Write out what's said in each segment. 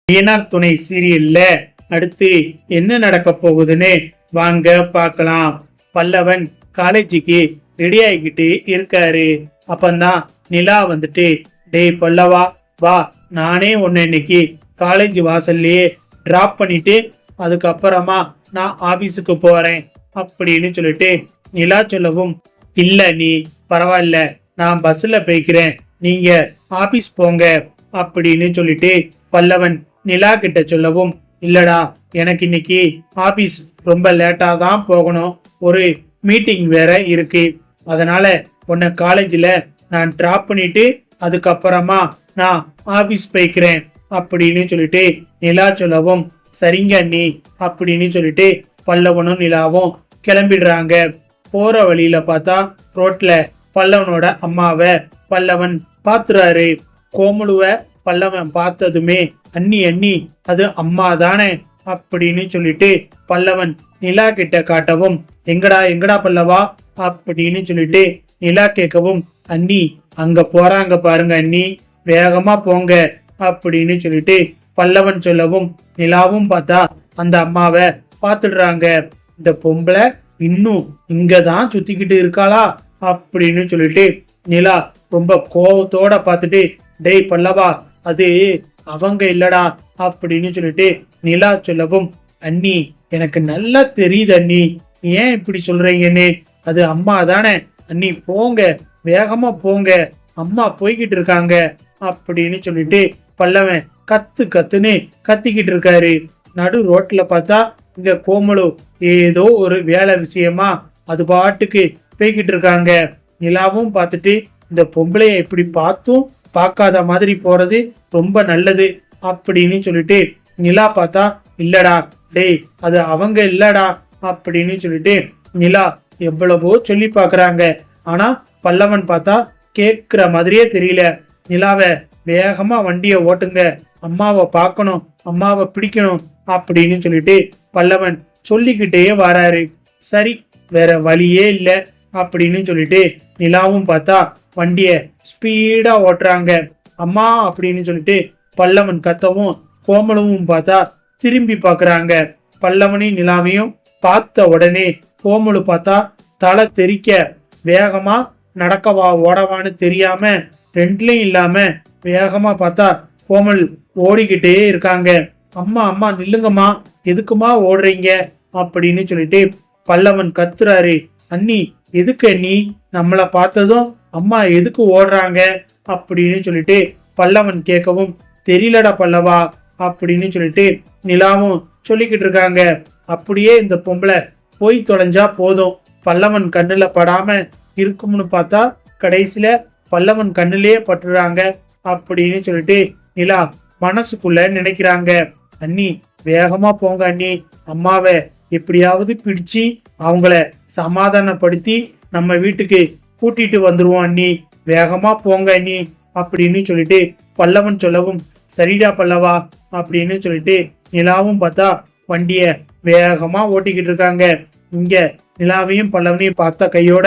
INR துணை சீரியல்ல அடுத்து என்ன நடக்க போகுதுன்னு வாங்க பார்க்கலாம். பல்லவன் காலேஜுக்கு ரெடி ஆகிக்கிட்டு இருக்காரு. அப்பந்தான் நிலா வந்துட்டு, டேய் பல்லவா வா, நானே உன்னை இன்னைக்கு காலேஜ் வாசல்லையே டிராப் பண்ணிட்டு அதுக்கப்புறமா நான் ஆபீஸுக்கு போறேன் அப்படின்னு சொல்லிட்டு நிலா சொல்லவும், இல்ல நீ பரவாயில்ல, நான் பஸ்ல போய்க்கிறேன், நீங்க ஆபீஸ் போங்க அப்படின்னு சொல்லிட்டு பல்லவன் நிலா கிட்ட சொல்லவும், இல்லடா எனக்கு இன்னைக்கு ஆபீஸ் ரொம்ப லேட்டா தான் போகணும், ஒரு மீட்டிங் வேற இருக்கு, அதனால உன்னை காலேஜில் நான் டிராப் பண்ணிட்டு அதுக்கப்புறமா நான் ஆபீஸ் போய்க்கிறேன் அப்படின்னு சொல்லிட்டு நிலா சொல்லவும், சரிங்க அண்ணி அப்படின்னு சொல்லிட்டு பல்லவனும் நிலாவும் கிளம்பிடுறாங்க. போற வழியில பார்த்தா ரோட்ல பல்லவனோட அம்மாவை பல்லவன் பாத்துறாரு. கோமலுவ பல்லவன் பார்த்ததுமே, அண்ணி அண்ணி அது அம்மா தானே அப்படின்னு சொல்லிட்டு பல்லவன் நிலா கிட்ட காட்டவும், எங்கடா எங்கடா பல்லவா அப்படின்னு சொல்லிட்டு நிலா கேட்கவும், அண்ணி அங்க போறாங்க பாருங்க அண்ணி, வேகமா போங்க அப்படின்னு சொல்லிட்டு பல்லவன் சொல்லவும், நிலாவும் பார்த்தா அந்த அம்மாவை பாத்துடுறாங்க. இந்த பொம்பளை இன்னும் இங்கதான் சுத்திக்கிட்டு இருக்காளா அப்படின்னு சொல்லிட்டு நிலா ரொம்ப கோபத்தோட பார்த்துட்டு, டேய் பல்லவா அது அவங்க இல்லடா அப்படின்னு சொல்லிட்டு நிலா சொல்லவும், அண்ணி எனக்கு நல்லா தெரியுது அண்ணி, ஏன் இப்படி சொல்றீங்கன்னு, அது அம்மா தானே அண்ணி, போங்க வேகமா போங்க, அம்மா போய்கிட்டு இருக்காங்க அப்படின்னு சொல்லிட்டு பல்லவன் கத்து கத்துன்னு கத்திக்கிட்டு இருக்காரு. நடு ரோட்ல பார்த்தா இங்க கோமலு ஏதோ ஒரு வேலை விஷயமா அது பாட்டுக்கு போய்கிட்டு இருக்காங்க. நிலாவும் பார்த்துட்டு, இந்த பொம்பளைய இப்படி பார்த்தும் பார்க்காத மாதிரி போறது ரொம்ப நல்லது அப்படின்னு சொல்லிட்டு நிலா பார்த்தா, இல்லடா டேய் அது அவங்க இல்லடா அப்படின்னு சொல்லிட்டு நிலா எவ்வளவோ சொல்லி பாக்குறாங்க. ஆனா பல்லவன் பார்த்தா கேக்குற மாதிரியே தெரியல. நிலாவை வேகமா வண்டிய ஓட்டுங்க, அம்மாவை பார்க்கணும், அம்மாவை பிடிக்கணும் அப்படின்னு சொல்லிட்டு பல்லவன் சொல்லிக்கிட்டே வராரு. சரி வேற வழியே இல்ல அப்படின்னு சொல்லிட்டு நிலாவும் பார்த்தா வண்டிய ஸ்பீடா ஓட்டுறாங்க. அம்மா அப்படின்னு சொல்லிட்டு பல்லவன் கத்தவும் கோமலவும் பார்த்தா திரும்பி பாக்குறாங்க. பல்லவனையும் நிலாவையும் பார்த்த உடனே கோமலு பார்த்தா தலை தெறிக்க வேகமா நடக்கவா ஓடவான்னு தெரியாம ரெண்டுலயும் இல்லாம வேகமா பார்த்தா கோமல் ஓடிக்கிட்டே இருக்காங்க. அம்மா அம்மா நில்லுங்கம்மா, எதுக்குமா ஓடுறீங்க அப்படின்னு சொல்லிட்டு பல்லவன் கத்துறாரு. அண்ணி எதுக்கு அண்ணி, நம்மளை பார்த்ததும் அம்மா எதுக்கு ஓடுறாங்க அப்படின்னு சொல்லிட்டு பல்லவன் கேட்கவும், தெரியலடா பல்லவா அப்படின்னு சொல்லிட்டு நிலாவும் சொல்லிக்கிட்டு இருக்காங்க. அப்படியே இந்த பொம்பளை போய் தொலைஞ்சா போதும், பல்லவன் கண்ணுல படாம இருக்கும்னு பார்த்தா கடைசியில பல்லவன் கண்ணுலயே பட்டுறாங்க அப்படின்னு சொல்லிட்டு நிலா மனசுக்குள்ள நினைக்கிறாங்க. அண்ணி வேகமா போங்க அண்ணி, அம்மாவை எப்படியாவது பிடிச்சு அவங்கள சமாதானப்படுத்தி நம்ம வீட்டுக்கு கூட்டிட்டு வந்துருவோம் அண்ணி, வேகமா போங்க அண்ணி அப்படின்னு சொல்லிட்டு பல்லவன் சொல்லவும், சரிடா பல்லவா அப்படின்னு சொல்லிட்டு நிலாவும் பார்த்தா வண்டிய வேகமா ஓட்டிக்கிட்டு இருக்காங்க. இங்க நிலாவையும் பல்லவனையும் பார்த்த கையோட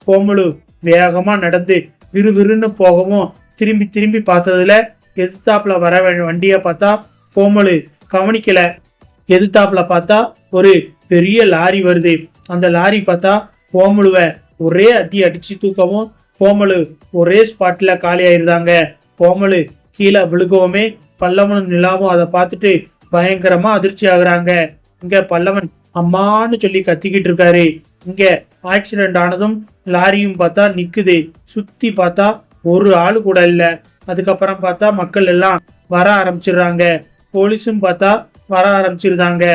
கோமலு வேகமா நடந்து விறுவிறுன்னு போகவும் திரும்பி திரும்பி பார்த்ததுல எதிர்த்தாப்புல வர வண்டிய பார்த்தா கோமலு கவனிக்கல. எதிர்த்தாப்புல பார்த்தா ஒரு பெரிய லாரி வருது. அந்த லாரி பார்த்தா கோமலுவ ஒரே அடி அடிச்சு தூக்கவும் கோமலு ஒரே ஸ்பாட்ல காலி ஆயிருந்தாங்க. கோமலு கீழே விழுகவுமே பல்லவனும் நிலாவும் அதை பார்த்துட்டு பயங்கரமா அதிர்ச்சி ஆகுறாங்க. இங்க பல்லவன் அம்மான்னு சொல்லி கத்திக்கிட்டு இருக்காரு. இங்க ஆக்சிடென்ட் ஆனதும் லாரியும் பார்த்தா நிக்குது. சுத்தி பார்த்தா ஒரு ஆளு கூட இல்ல. அதுக்கப்புறம் பார்த்தா மக்கள் எல்லாம் வர ஆரம்பிச்சிடுறாங்க. போலீஸும் பார்த்தா வர ஆரம்பிச்சிருந்தாங்க.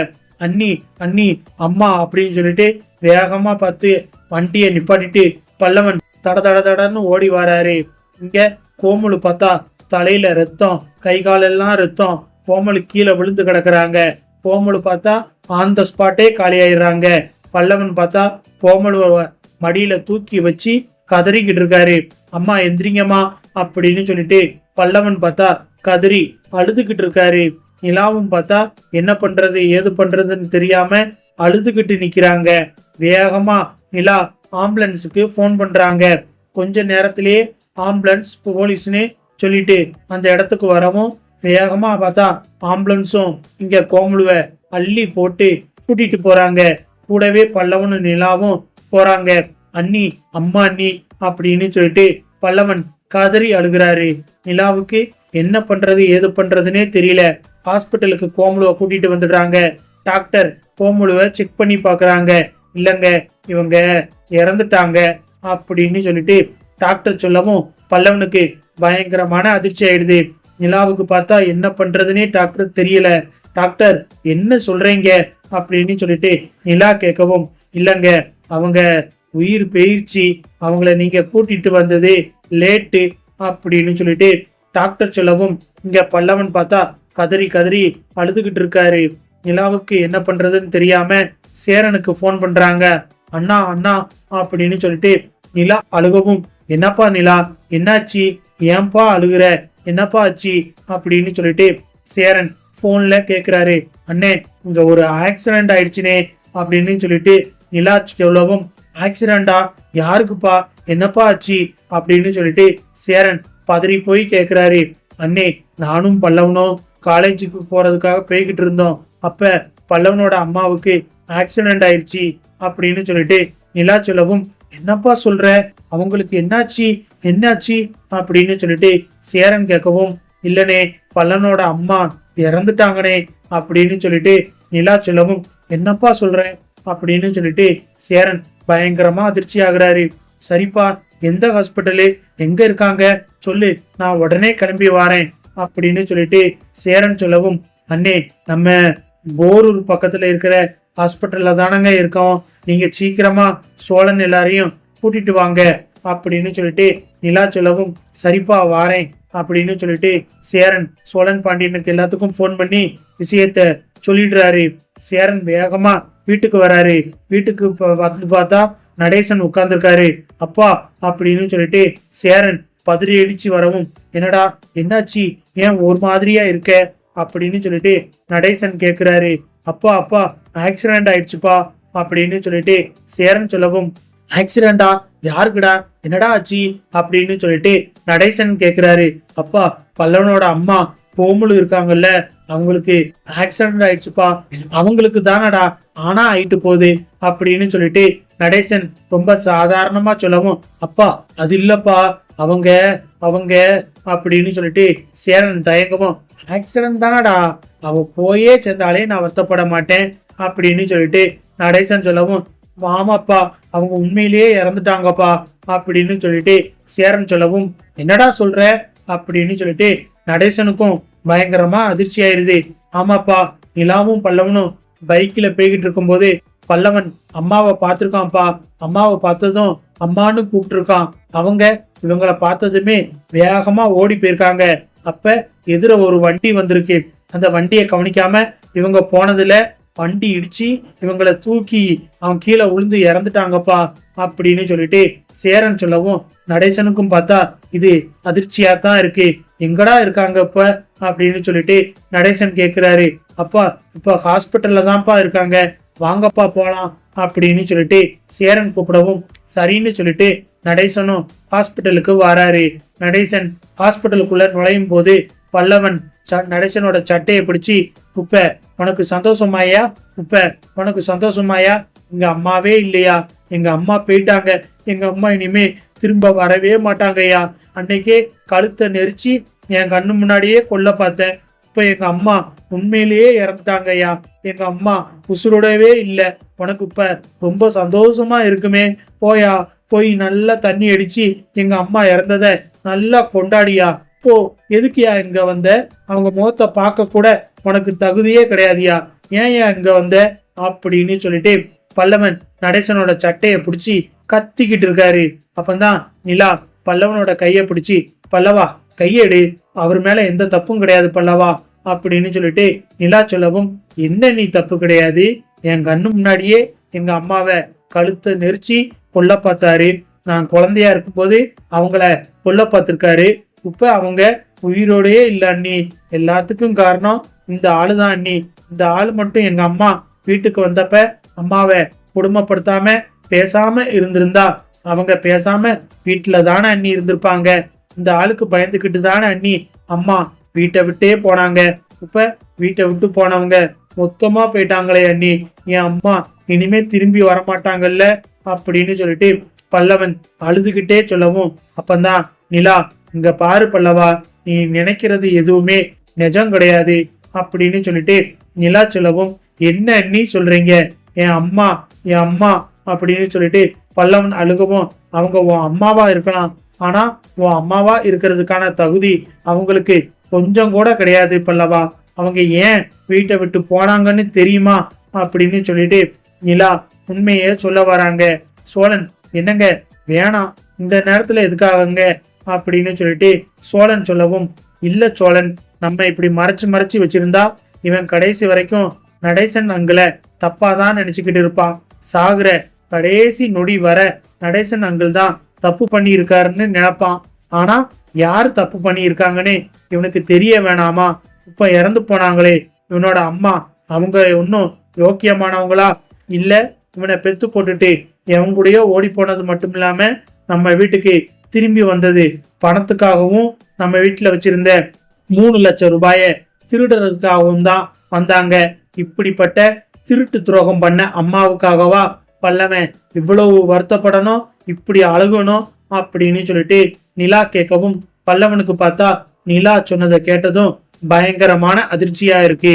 அண்ணி அண்ணி அம்மா அப்படின்னு சொல்லிட்டு வேகமா பார்த்து வண்டியை நிப்பாட்டிட்டு பல்லவன் தட தட தடன்னு ஓடி வராரு. இங்க கோமலு பார்த்தா தலையில ரத்தம், கை காலெல்லாம் ரத்தம், கோமலு கீழே விழுந்து கிடக்குறாங்க. கோமலு பார்த்தா ஆன் த ஸ்பாட்டே காலியாயிடுறாங்க. பல்லவன் பார்த்தா கோமலுவ மடியில தூக்கி வச்சு கதறிக்கிட்டு இருக்காரு. அம்மா எந்திரிங்கம்மா அப்படின்னு சொல்லிட்டு பல்லவன் பார்த்தா கதறி அழுதுகிட்டு இருக்காரு. நிலாவும் பார்த்தா என்ன பண்றது ஏது பண்றதுன்னு தெரியாம அழுதுகிட்டு நிக்கிறாங்க. வேகமா நிலா ஆம்புலன்ஸுக்கு போன் பண்றாங்க. கொஞ்ச நேரத்திலேயே ஆம்புலன்ஸ் போலீஸ்னு சொல்லிட்டு அந்த இடத்துக்கு வரவும் வேகமா பார்த்தா ஆம்புலன்ஸும் இங்க கோமலுவ அள்ளி போட்டு கூட்டிட்டு போறாங்க. கூடவே பல்லவனும் நிலாவும் போறாங்க. அண்ணி, அம்மா அண்ணி அப்படின்னு சொல்லிட்டு பல்லவன் கதறி அழுகிறாரு. நிலாவுக்கு என்ன பண்றது ஏது பண்றதுன்னே தெரியல. ஹாஸ்பிட்டலுக்கு கோமலுவை கூட்டிட்டு வந்துடுறாங்க. டாக்டர் கோமலுவை செக் பண்ணி பாக்குறாங்க. இல்லங்க, இவங்க இறந்துட்டாங்க அப்படின்னு சொல்லிட்டு டாக்டர் சொல்லவும் பல்லவனுக்கு பயங்கரமான அதிர்ச்சி ஆயிடுது. நிலாவுக்கு பார்த்தா என்ன பண்றதுன்னே டாக்டர் தெரியல. டாக்டர் என்ன சொல்றீங்க அப்படின்னு சொல்லிட்டு நிலா கேட்கவும், இல்லங்க அவங்க உயிர் போயிடுச்சு, அவங்கள நீங்க கூட்டிட்டு வந்தது லேட்டு அப்படின்னு சொல்லிட்டு டாக்டர் சொல்லவும் இங்க பல்லவன் பார்த்தா கதறி கதறி அழுதுகிட்டு இருக்காரு. நிலாவுக்கு என்ன பண்றதுன்னு தெரியாம சேரனுக்கு போன் பண்றாங்க. அண்ணா அண்ணா அப்படின்னு சொல்லிட்டு நிலா அழுகவும், என்னப்பா நிலா என்னாச்சு, ஏன்பா அழுகுற, என்னப்பா ஆச்சு அப்படின்னு சொல்லிட்டு சேரன் போன்ல கேக்குறாரு. அண்ணே இங்க ஒரு ஆக்சிடென்ட் ஆயிடுச்சுனே அப்படின்னு சொல்லிட்டு நிலா எவ்வளவும், ஆக்சிடென்டா, யாருக்குப்பா, என்னப்பா ஆச்சு அப்படின்னு சொல்லிட்டு சேரன் பதறி போய் கேக்குறாரு. அண்ணே நானும் பல்லவனும் காலேஜுக்கு போறதுக்காக போய்கிட்டு இருந்தோம். அப்ப பல்லவனோட அம்மாவுக்கு ஆக்சிடென்ட் ஆயிடுச்சு அப்படின்னு சொல்லிட்டு நிலா சொல்லவும், என்னப்பா சொல்ற, அவங்களுக்கு என்னாச்சு என்னாச்சு அப்படின்னு சொல்லிட்டு சேரன் கேட்கவும், இல்லனே பல்லவனோட அம்மா இறந்துட்டாங்கனே அப்படின்னு சொல்லிட்டு நிலா சொல்லவும், என்னப்பா சொல்ற அப்படின்னு சொல்லிட்டு சேரன் பயங்கரமா அதிர்ச்சி ஆகுறாரு. சரிப்பா, எந்த ஹாஸ்பிட்டலு, எங்க இருக்காங்க சொல்லு, நான் உடனே கிளம்பி வாரேன் அப்படின்னு சொல்லிட்டு சேரன் சொல்லவும், அண்ணே நம்ம போரூர் பக்கத்துல இருக்கிற ஹாஸ்பிட்டல்ல தானங்க இருக்கோம், நீங்க சீக்கிரமா சோழன் எல்லாரையும் கூட்டிட்டு வாங்க அப்படின்னு சொல்லிட்டு நிலா சொல்லவும், சரிப்பா வாரேன் அப்படின்னு சொல்லிட்டு சேரன் சோழன் பாண்டியனுக்கு எல்லாத்துக்கும் போன் பண்ணி விஷயத்த சொல்லிடுறாரு. சேரன் வேகமா வீட்டுக்கு வராரு. வீட்டுக்கு வந்து பார்த்தா நடேசன் உட்கார்ந்துருக்காரு. அப்பா அப்படின்னு சொல்லிட்டு சேரன் பதறி அடிச்சு வரவும், என்னடா என்னாச்சு, ஏன் ஒரு மாதிரியா இருக்க அப்படின்னு சொல்லிட்டு நடேசன் கேக்குறாரு. அப்பா அப்பா ஆக்சிடென்ட் ஆயிடுச்சுப்பா அப்படின்னு சொல்லிட்டு சேரன் சொல்லவும், ஆக்சிடென்டா, யாருக்குடா, என்னடா ஆச்சு அப்படின்னு சொல்லிட்டு நடேசன் கேக்குறாரு. அப்பா பல்லவனோட அம்மா கோமுலு இருக்காங்கல்ல, அவங்களுக்கு ஆக்சிடென்ட் ஆயிடுச்சுப்பா, அவங்களுக்கு தானடா ஆனா ஆயிட்டு போகுது அப்படின்னு சொல்லிட்டு நடேசன் ரொம்ப சாதாரணமா சொல்லவும், அப்பா அது இல்லப்பா, அவங்க அவங்க அப்படின்னு சொல்லிட்டு சேரன் தயங்கவும், ஆக்சிடென்ட் தானடா, அவ போயே சேர்ந்தாலே நான் வருத்தப்பட மாட்டேன் அப்படின்னு சொல்லிட்டு நடேசன் சொல்லவும், ஆமாப்பா அவங்க உண்மையிலேயே இறந்துட்டாங்கப்பா அப்படின்னு சொல்லிட்டு சேரன் சொல்லவும், என்னடா சொல்ற அப்படின்னு சொல்லிட்டு நடேசனுக்கும் பயங்கரமா அதிர்ச்சி ஆயிருது. ஆமாப்பா, நிலாவும் பல்லவனும் பைக்ல போய்கிட்டு இருக்கும் போது பல்லவன் அம்மாவை பார்த்திருக்கான்ப்பா, அம்மாவை பார்த்ததும் அம்மான்னு கூப்பிட்டு இருக்கான். அவங்க இவங்களை பார்த்ததுமே வேகமா ஓடி போயிருக்காங்க. அப்ப எதிர ஒரு வண்டி வந்திருக்கு. அந்த வண்டியை கவனிக்காம இவங்க போனதுல வண்டி இடிச்சு இவங்களை தூக்கி அவன் கீழே விழுந்து இறந்துட்டாங்கப்பா அப்படின்னு சொல்லிட்டு சேரன் சொல்லவும், நடேசனுக்கும் பார்த்தா இது அதிர்ச்சியா தான் இருக்கு, எங்கடா இருக்காங்க இப்ப அப்படின்னு சொல்லிட்டு நடேசன் கேக்குறாரு. அப்பா இப்ப ஹாஸ்பிட்டல்ல தான்ப்பா இருக்காங்க, வாங்கப்பா போலாம் அப்படின்னு சொல்லிட்டு சேரன் கூப்பிடவும் சரின்னு சொல்லிட்டு நடேசனும் ஹாஸ்பிட்டலுக்கு வராரு. நடேசன் ஹாஸ்பிட்டலுக்குள்ள நுழையும் போது பல்லவன் நடேசனோட சட்டையை பிடிச்சி, உப்ப உனக்கு சந்தோஷமாயா, உப்ப உனக்கு சந்தோஷமாயா, எங்க அம்மாவே இல்லையா, எங்க அம்மா போயிட்டாங்க, எங்க அம்மா இனிமே திரும்ப வரவே மாட்டாங்கய்யா, அன்னைக்கே கழுத்தை நெரிச்சு என் கண்ணு முன்னாடியே கொல்ல பார்த்தேன், இப்ப எங்க அம்மா உண்மையிலேயே இறந்துட்டாங்கய்யா, எங்க அம்மா உசுரோடவே இல்லை, உனக்கு இப்ப ரொம்ப சந்தோஷமா இருக்குமே, போயா போய் நல்லா தண்ணி அடிச்சு எங்க அம்மா இறந்தத நல்லா கொண்டாடியா போ, எதுக்குயா இங்க வந்த, அவங்க முகத்தை பார்க்க கூட உனக்கு தகுதியே கிடையாதியா, ஏன் இங்க வந்த அப்படின்னு சொல்லிட்டு பல்லவன் நடேசனோட சட்டையை பிடிச்சி கத்திக்கிட்டு இருக்காரு. அப்பந்தான் நிலா பல்லவனோட கையை பிடிச்சி, பல்லவா கையெடு, அவர் மேல எந்த தப்பும் கிடையாது பல்லவா அப்படின்னு சொல்லிட்டு நிலா சொல்லவும், என்ன நீ தப்பு கிடையாது, என் கண்ணு முன்னாடியே எங்க அம்மாவை கழுத்தை நெரிச்சு கொல்ல பார்த்தாரு, நான் குழந்தையா இருக்கும்போது அவங்கள கொல்ல பார்த்திருக்காரு, இப்ப அவங்க உயிரோடையே இல்ல அண்ணி, எல்லாத்துக்கும் காரணம் இந்த ஆளுதான் அண்ணி, இந்த ஆளு மட்டும் எங்க அம்மா வீட்டுக்கு வந்தப்ப அம்மாவை குடும்பப்படுத்தாம பேசாம இருந்திருந்தா அவங்க பேசாம வீட்டுல தானே அண்ணி இருந்திருப்பாங்க, இந்த ஆளுக்கு பயந்துகிட்டு தானே அண்ணி அம்மா வீட்டை விட்டே போனாங்க. இப்ப வீட்டை விட்டு போனவங்க மொத்தமா போயிட்டாங்களே அண்ணி, என் அம்மா இனிமே திரும்பி வரமாட்டாங்கல்ல அப்படின்னு சொல்லிட்டு பல்லவன் அழுதுகிட்டே சொல்லவும், அப்பந்தான் நிலா, இங்க பாரு பல்லவா, நீ நினைக்கிறது எதுவுமே நிஜம் கிடையாது அப்படின்னு சொல்லிட்டு நிலா சொல்லவும், என்ன அண்ணி சொல்றீங்க, என் அம்மா என் அம்மா அப்படின்னு சொல்லிட்டு பல்லவன் அழுகவும், அவங்க உன் அம்மாவா இருக்கலாம், ஆனா உன் அம்மாவா இருக்கிறதுக்கான தகுதி அவங்களுக்கு கொஞ்சம் கூட கிடையாது பல்லவா, அவங்க ஏன் வீட்டை விட்டு போனாங்கன்னு தெரியுமா அப்படின்னு சொல்லிட்டு நிலா உண்மையே சொல்ல வராங்க. சோழன், என்னங்க வேணாம், இந்த நேரத்துல எதுக்காகங்க அப்படின்னு சொல்லிட்டு சோழன் சொல்லவும், இல்ல சோழன், நம்ம இப்படி மறைச்சு மறைச்சு வச்சிருந்தா இவன் கடைசி வரைக்கும் நடேசன் அங்குல தப்பாதான் நினைச்சுக்கிட்டு இருப்பான். சாகுற கடைசி நொடி வர நடேசன் அங்கிள் தான் தப்பு பண்ணி இருக்காருன்னு நினைப்பான். ஆனா யாரு தப்பு பண்ணி இருக்காங்கன்னு இவனுக்கு தெரிய வேணாமா? இப்ப இறந்து போனாங்களே இவனோட அம்மா, அவங்க ஒன்னும் யோக்கியமானவங்களா? இல்ல இவனை பெத்து போட்டுட்டு எவன் கூடயோ ஓடி போனது மட்டும் இல்லாம நம்ம வீட்டுக்கு திரும்பி வந்தது பணத்துக்காகவும் நம்ம வீட்டுல வச்சிருந்த 3 லட்சம் ரூபாய திருடுறதுக்காகவும் தான் வந்தாங்க. இப்படிப்பட்ட திருட்டு துரோகம் பண்ண அம்மாவுக்காகவா பல்லவன் இவ்வளவு வருத்தப்படணும், இப்படி அழுகணும் அப்படின்னு சொல்லிட்டு நிலா கேட்கவும், பல்லவனுக்கு பார்த்தா நிலா சொன்னதை கேட்டதும் பயங்கரமான அதிர்ச்சியா இருக்கு.